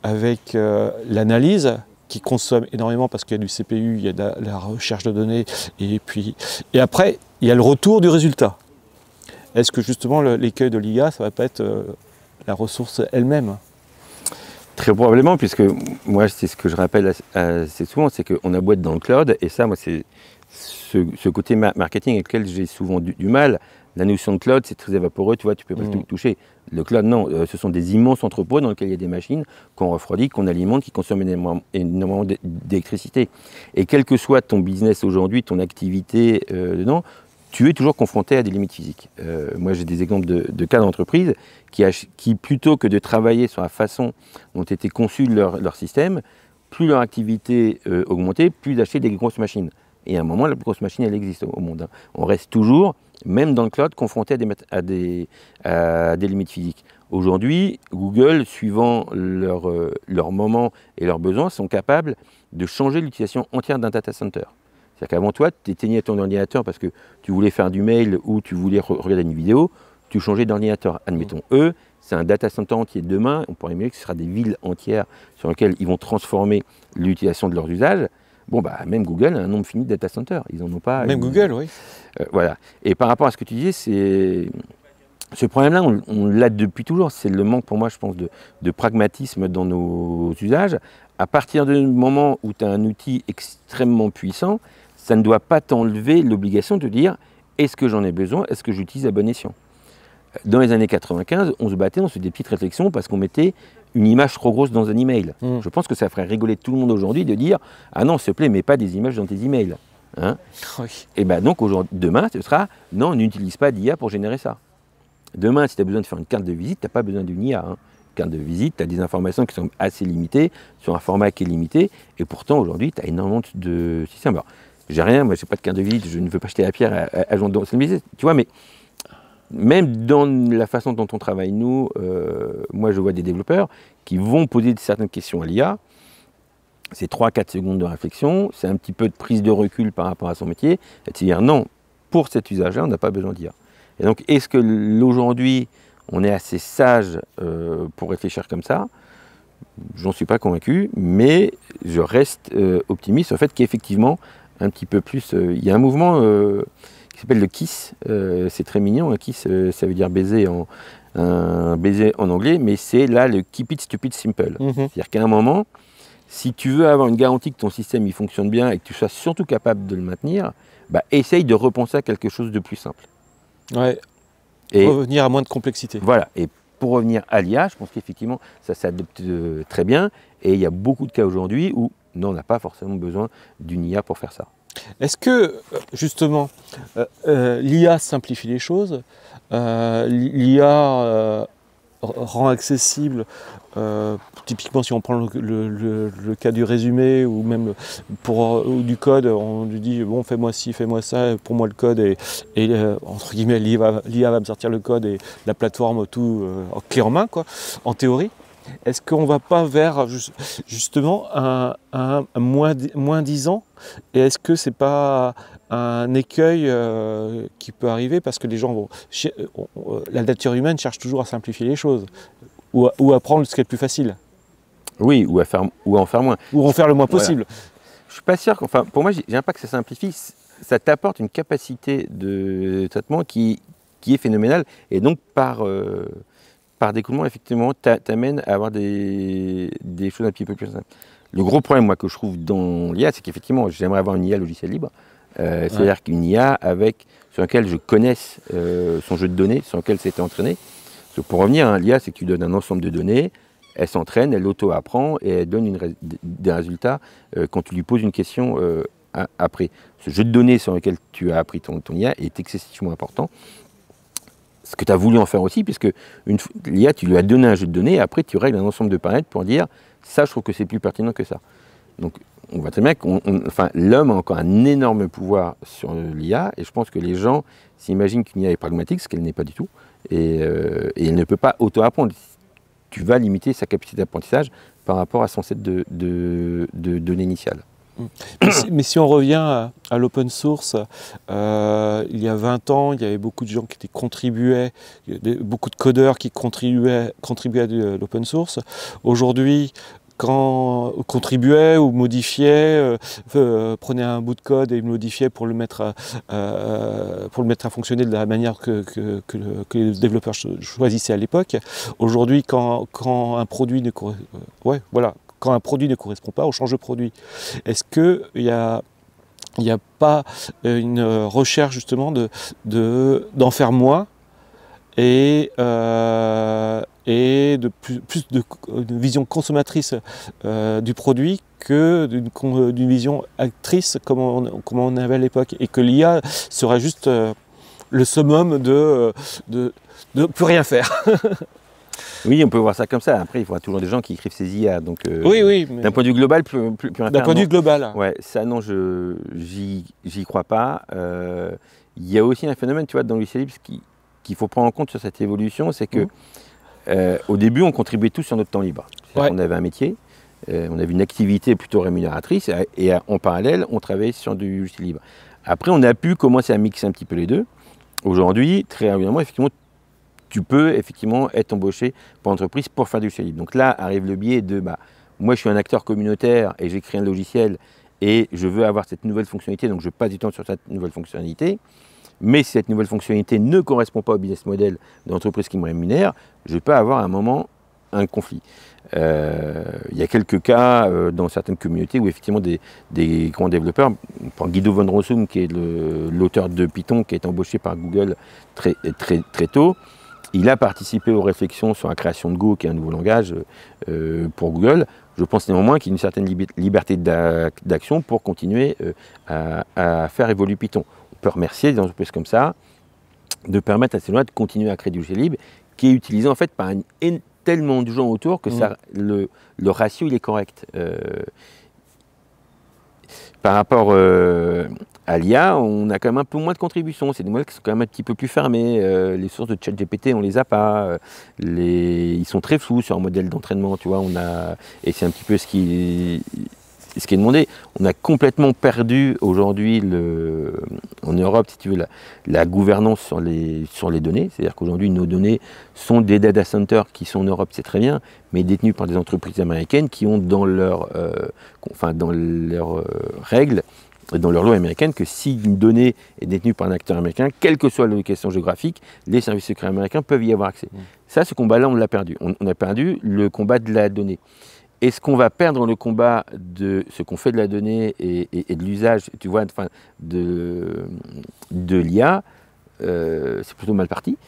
l'analyse qui consomme énormément parce qu'il y a du CPU, il y a de la recherche de données. Et après, il y a le retour du résultat. Est-ce que justement, l'écueil de l'IA, ça ne va pas être la ressource elle-même? Très probablement, puisque moi, c'est ce que je rappelle assez souvent, c'est qu'on a beau être dans le cloud, et ça, moi, c'est ce côté marketing avec lequel j'ai souvent du mal. La notion de cloud, c'est très évaporeux, tu vois, tu peux pas tout toucher. Le cloud, non, ce sont des immenses entrepôts dans lesquels il y a des machines qu'on refroidit, qu'on alimente, qui consomment énormément d'électricité. Et quel que soit ton business aujourd'hui, ton activité dedans, tu es toujours confronté à des limites physiques. Moi, j'ai des exemples de cas d'entreprises qui, plutôt que de travailler sur la façon dont était conçu leur système, plus leur activité augmentait, plus d'acheter des grosses machines. Et à un moment, la plus grosse machine, elle existe au monde. Hein. On reste toujours, même dans le cloud, confronté à des limites physiques. Aujourd'hui, Google, suivant leur moment et leurs besoins, sont capables de changer l'utilisation entière d'un data center. C'est-à-dire qu'avant toi, tu éteignais ton ordinateur parce que tu voulais faire du mail ou tu voulais regarder une vidéo, tu changeais d'ordinateur. Admettons, eux, c'est un data center entier. Demain, on pourrait imaginer que ce sera des villes entières sur lesquelles ils vont transformer l'utilisation de leurs usages. Bon, bah, même Google a un nombre fini de data centers. Ils n'en ont pas. Même Google, oui. Voilà. Et par rapport à ce que tu disais, ce problème-là, on l'a depuis toujours. C'est le manque, pour moi, je pense, de pragmatisme dans nos usages. À partir du moment où tu as un outil extrêmement puissant, ça ne doit pas t'enlever l'obligation de dire est-ce que j'en ai besoin, est-ce que j'utilise à bon escient. Dans les années 95, on se battait, on se faisait des petites réflexions parce qu'on mettait une image trop grosse dans un email. Je pense que ça ferait rigoler tout le monde aujourd'hui de dire « Ah non, s'il te plaît, mets pas des images dans tes emails. Hein » Oui. Et bien donc demain, ce sera « Non, on n'utilise pas d'IA pour générer ça. » Demain, si tu as besoin de faire une carte de visite, tu n'as pas besoin d'une IA. Hein. Carte de visite, tu as des informations qui sont assez limitées, sur un format qui est limité, et pourtant aujourd'hui, tu as énormément de systèmes. Alors, j'ai rien, moi j'ai pas de carte de visite, je ne veux pas jeter la pierre à Jean de tu vois, mais même dans la façon dont on travaille, nous, moi je vois des développeurs qui vont poser certaines questions à l'IA, c'est 3-4 secondes de réflexion, c'est un petit peu de prise de recul par rapport à son métier, et de se dire non, pour cet usage-là, on n'a pas besoin d'IA. Et donc, est-ce que aujourd'hui, on est assez sage pour réfléchir comme ça? J'en suis pas convaincu, mais je reste optimiste sur le fait qu'effectivement, un petit peu plus, il y a un mouvement qui s'appelle le KISS, c'est très mignon, un KISS, ça veut dire baiser en anglais, mais c'est là le Keep It Stupid Simple. C'est-à-dire qu'à un moment, si tu veux avoir une garantie que ton système il fonctionne bien et que tu sois surtout capable de le maintenir, bah, essaye de repenser à quelque chose de plus simple. Ouais. Et revenir à moins de complexité. Voilà. Et pour revenir à l'IA, je pense qu'effectivement, ça s'adapte très bien. Et il y a beaucoup de cas aujourd'hui où non, on n'a pas forcément besoin d'une IA pour faire ça. Est-ce que, justement, l'IA simplifie les choses? L'IA rend accessible, typiquement si on prend le cas du résumé ou même ou du code, on lui dit bon fais-moi ci, fais-moi ça, pour moi le code et entre guillemets l'IA va me sortir le code et la plateforme tout clé en main quoi, en théorie. Est-ce qu'on ne va pas vers justement un moins 10 ans? Et est-ce que ce n'est pas un écueil qui peut arriver parce que les gens vont... la nature humaine cherche toujours à simplifier les choses ou à prendre ce qui est le plus facile. Oui, ou à en faire moins. Ou en faire le moins possible. Voilà. Je ne suis pas sûr, enfin pour moi, je dirais pas que ça simplifie, ça t'apporte une capacité de traitement qui est phénoménale et donc par découlement, effectivement, t'amène à avoir des choses un petit peu plus simples. Le gros problème, moi, que je trouve dans l'IA, c'est qu'effectivement, j'aimerais avoir une IA logiciel libre. C'est-à-dire qu'une IA sur laquelle je connaisse son jeu de données, sur lequel c'était entraîné. Parce que pour revenir, hein, l'IA, c'est que tu donnes un ensemble de données, elle s'entraîne, elle auto-apprend et elle donne des résultats quand tu lui poses une question après. Ce jeu de données sur lequel tu as appris ton IA est excessivement important. Ce que tu as voulu en faire aussi, puisque l'IA, tu lui as donné un jeu de données, et après tu règles un ensemble de paramètres pour dire ça, je trouve que c'est plus pertinent que ça. Donc on voit très bien que l'homme a encore un énorme pouvoir sur l'IA, et je pense que les gens s'imaginent qu'une IA est pragmatique, ce qu'elle n'est pas du tout, et elle ne peut pas auto-apprendre. Tu vas limiter sa capacité d'apprentissage par rapport à son set de données initiales. Mais si on revient à l'open source, il y a 20 ans, il y avait beaucoup de gens qui contribuaient, beaucoup de codeurs qui contribuaient à l'open source. Aujourd'hui, quand contribuaient ou modifiaient, prenaient un bout de code et modifiaient pour le mettre à fonctionner de la manière que les développeurs choisissaient à l'époque. Aujourd'hui, quand un produit ne quand un produit ne correspond pas, on change de produit. Est-ce qu'il n'y a pas une recherche justement d'en faire moins et de plus de vision consommatrice du produit que d'une vision actrice comme on avait à l'époque, et que l'IA serait juste le summum de plus rien faire. Oui, on peut voir ça comme ça. Après, il faudra toujours des gens qui écrivent ces IA. Donc, oui. D'un point de vue global, plus d'un point de vue global. Ouais, ça, non, j'y crois pas. Il y a aussi un phénomène, tu vois, dans le logiciel libre qu'il faut prendre en compte sur cette évolution, c'est que au début, on contribuait tous sur notre temps libre. On avait un métier, on avait une activité plutôt rémunératrice, et en parallèle, on travaillait sur du logiciel libre. Après, on a pu commencer à mixer un petit peu les deux. Aujourd'hui, très régulièrement, effectivement, tu peux effectivement être embauché par l'entreprise pour faire du logiciel libre. Donc là arrive le biais de moi je suis un acteur communautaire et j'ai créé un logiciel et je veux avoir cette nouvelle fonctionnalité, donc je passe du temps sur cette nouvelle fonctionnalité. Mais si cette nouvelle fonctionnalité ne correspond pas au business model de l'entreprise qui me rémunère, je peux avoir à un moment un conflit. Il y a quelques cas dans certaines communautés où effectivement des grands développeurs, par Guido von Rossum qui est l'auteur de Python, qui est embauché par Google très tôt. Il a participé aux réflexions sur la création de Go, qui est un nouveau langage pour Google. Je pense néanmoins qu'il y a une certaine liberté d'action pour continuer à faire évoluer Python. On peut remercier des entreprises comme ça de permettre à ces gens de continuer à créer du logiciel libre, qui est utilisé en fait par tellement de gens autour que le ratio il est correct. Par rapport à l'IA, on a quand même un peu moins de contributions. C'est des modèles qui sont quand même un petit peu plus fermés. Les sources de ChatGPT, on les a pas. Ils sont très flous sur un modèle d'entraînement, tu vois. Et c'est un petit peu ce qui est demandé. On a complètement perdu aujourd'hui en Europe, si tu veux, la gouvernance sur les données. C'est-à-dire qu'aujourd'hui, nos données sont des data centers qui sont en Europe, c'est très bien, mais détenus par des entreprises américaines qui ont dans leurs règles, dans leur loi américaine, que si une donnée est détenue par un acteur américain, quelle que soit la location géographique, les services secrets américains peuvent y avoir accès. Ça, ce combat-là, on l'a perdu. On a perdu le combat de la donnée. Est-ce qu'on va perdre le combat de ce qu'on fait de la donnée et de l'usage, tu vois, de l'IA? C'est plutôt mal parti.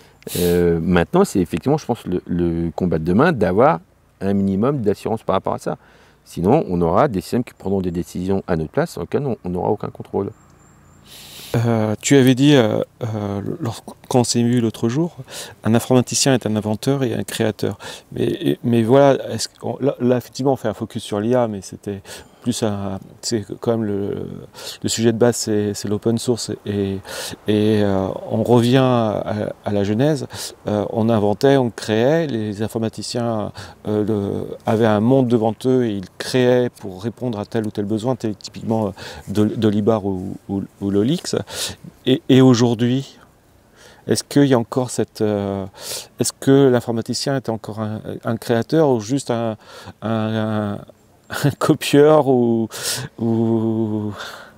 Maintenant, c'est effectivement, je pense, le combat de demain d'avoir un minimum d'assurance par rapport à ça. Sinon, on aura des systèmes qui prendront des décisions à notre place sur lesquelles on n'aura aucun contrôle. Tu avais dit, lorsqu'on s'est vu l'autre jour, un informaticien est un inventeur et un créateur. Mais voilà, là, effectivement, on fait un focus sur l'IA, mais c'était plus c'est quand même le sujet de base, c'est l'open source. Et on revient à la genèse. On inventait, on créait, les informaticiens avaient un monde devant eux et ils créaient pour répondre à tel ou tel besoin, typiquement Dolibar ou Lolix. Et aujourd'hui, est-ce qu'il y a encore cette... est-ce que l'informaticien est encore un créateur ou juste un copieur ou...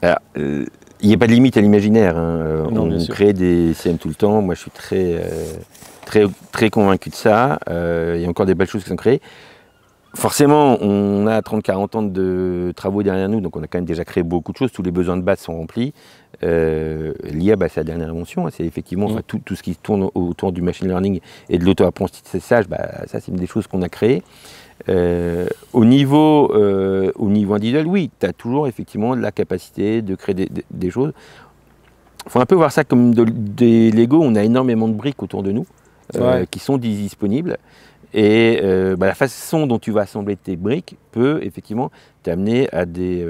Alors, il n'y a pas de limite à l'imaginaire. Hein. Non, on crée des CM tout le temps. Moi, je suis très convaincu de ça. Il y a encore des belles choses qui sont créées. Forcément, on a 30-40 ans de travaux derrière nous, donc on a quand même déjà créé beaucoup de choses. Tous les besoins de base sont remplis. L'IA, c'est la dernière invention. Hein. C'est effectivement tout ce qui tourne autour du machine learning et de l'auto-apprentissage. Ça, c'est une des choses qu'on a créées. Au niveau individuel, oui, tu as toujours effectivement la capacité de créer des choses. Il faut un peu voir ça comme des Lego. On a énormément de briques autour de nous qui sont disponibles. Et la façon dont tu vas assembler tes briques peut effectivement t'amener à des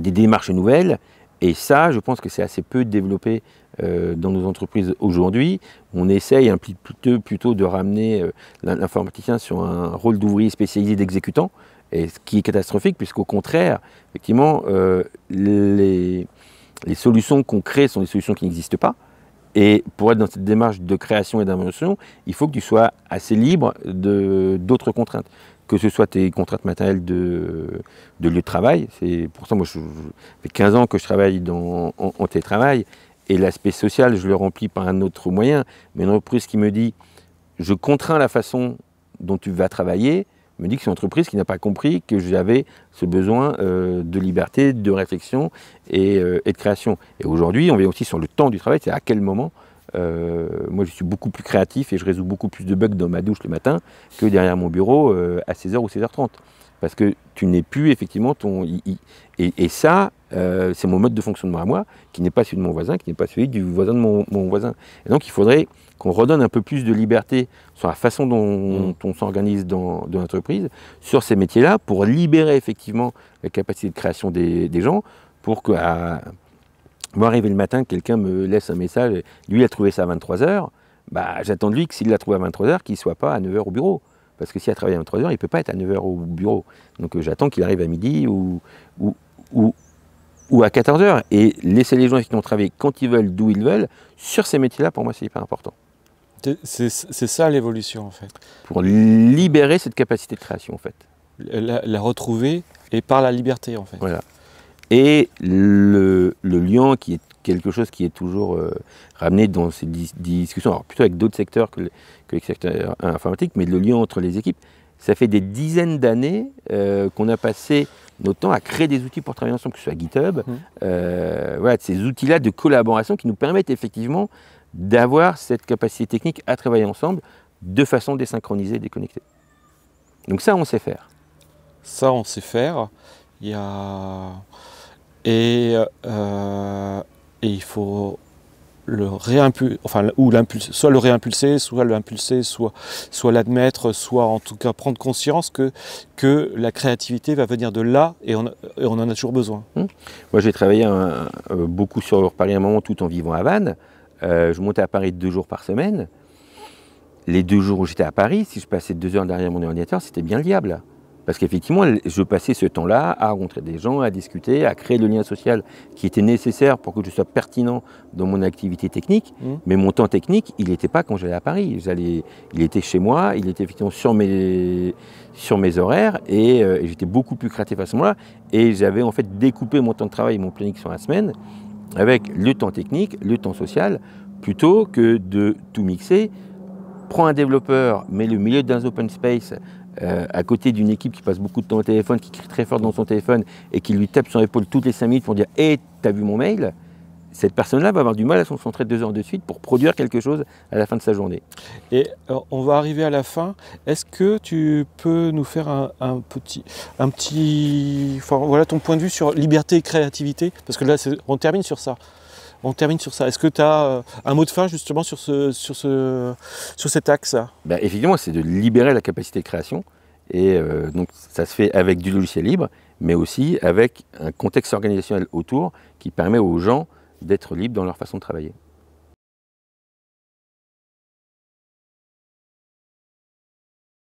démarches nouvelles. Et ça, je pense que c'est assez peu développé dans nos entreprises aujourd'hui. On essaye plutôt de ramener l'informaticien sur un rôle d'ouvrier spécialisé d'exécutant, et ce qui est catastrophique, puisqu'au contraire, effectivement, les solutions qu'on crée sont des solutions qui n'existent pas. Et pour être dans cette démarche de création et d'invention, il faut que tu sois assez libre d'autres contraintes. Que ce soit tes contraintes matérielles de lieu de travail. C'est pour ça, moi, ça fait 15 ans que je travaille en télétravail. Et l'aspect social, je le remplis par un autre moyen. Mais une entreprise qui me dit, je contrains la façon dont tu vas travailler, me dit que c'est une entreprise qui n'a pas compris que j'avais ce besoin de liberté, de réflexion et de création. Et aujourd'hui, on vient aussi sur le temps du travail, c'est à quel moment. Moi, je suis beaucoup plus créatif et je résous beaucoup plus de bugs dans ma douche le matin que derrière mon bureau à 16h ou 16h30. Parce que tu n'es plus effectivement ton... Et ça, c'est mon mode de fonctionnement à moi, qui n'est pas celui de mon voisin, qui n'est pas celui du voisin de mon voisin. Et donc, il faudrait qu'on redonne un peu plus de liberté sur la façon dont on s'organise dans l'entreprise, sur ces métiers-là, pour libérer effectivement la capacité de création des gens, pour que, moi, arriver le matin, quelqu'un me laisse un message, lui, il a trouvé ça à 23h, j'attends de lui que s'il l'a trouvé à 23h, qu'il ne soit pas à 9h au bureau. Parce que s'il a travaillé à 23h, il ne peut pas être à 9h au bureau. Donc j'attends qu'il arrive à midi ou à 14h. Et laisser les gens qui ont travaillé quand ils veulent, d'où ils veulent, sur ces métiers-là, pour moi, c'est hyper important. C'est ça l'évolution, en fait. Pour libérer cette capacité de création, en fait. La retrouver, et par la liberté, en fait. Voilà. Et le lien qui est quelque chose qui est toujours ramené dans ces discussions, alors plutôt avec d'autres secteurs que les secteurs informatiques, mais le lien entre les équipes, ça fait des dizaines d'années qu'on a passé notre temps à créer des outils pour travailler ensemble, que ce soit GitHub, voilà, ces outils-là de collaboration qui nous permettent effectivement d'avoir cette capacité technique à travailler ensemble de façon désynchronisée et déconnectée. Donc ça, on sait faire. Ça, on sait faire. Il y a... Et il faut le réimpulser, soit le réimpulser, soit l'admettre, soit en tout cas prendre conscience que la créativité va venir de là et on en a toujours besoin. Moi, j'ai travaillé beaucoup sur Paris à un moment, tout en vivant à Vannes. Je montais à Paris 2 jours par semaine. Les 2 jours où j'étais à Paris, si je passais 2 heures derrière mon ordinateur, c'était bien le diable. Parce qu'effectivement, je passais ce temps-là à rencontrer des gens, à discuter, à créer le lien social qui était nécessaire pour que je sois pertinent dans mon activité technique. Mais mon temps technique, il n'était pas quand j'allais à Paris. Il était chez moi, il était effectivement sur mes horaires et j'étais beaucoup plus créatif à ce moment-là. Et j'avais en fait découpé mon temps de travail et mon planning sur la semaine avec le temps technique, le temps social, plutôt que de tout mixer. Prends un développeur, mets-le au milieu d'un open space, à côté d'une équipe qui passe beaucoup de temps au téléphone, qui crie très fort dans son téléphone et qui lui tape sur l'épaule toutes les 5 minutes pour dire « Hey, t'as vu mon mail ?» Cette personne-là va avoir du mal à se concentrer 2 heures de suite pour produire quelque chose à la fin de sa journée. Et on va arriver à la fin. Est-ce que tu peux nous faire un petit, enfin, voilà ton point de vue sur liberté et créativité? Parce que là, on termine sur ça. on termine sur ça. Est-ce que tu as un mot de fin justement sur cet axe? Ben, effectivement, c'est de libérer la capacité de création. Et donc ça se fait avec du logiciel libre, mais aussi avec un contexte organisationnel autour qui permet aux gens d'être libres dans leur façon de travailler.